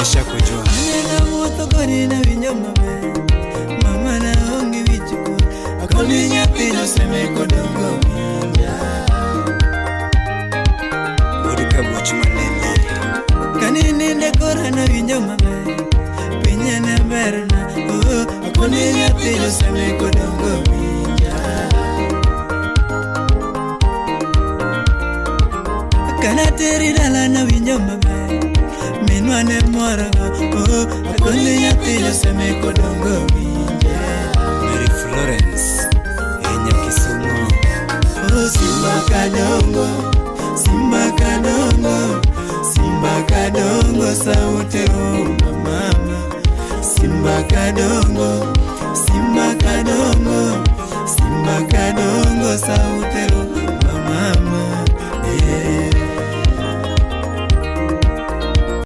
Nimeshakujua. Nena moto koni na vinyoma be. Mama na hongi vichuku. Akoni nyapino seme kodongo minja. Urika buchu manene. Kanini ndekora na vinyoma be. Pinya na berna. Akoni nyapino seme kodongo minja. Kanateri dala na vinyoma be. Minwane moraga, akoni nyapino seme kodongo minja. Mary Florence, Enya Kisumu. Simba kadongo, Simba kadongo, Simba kadongo.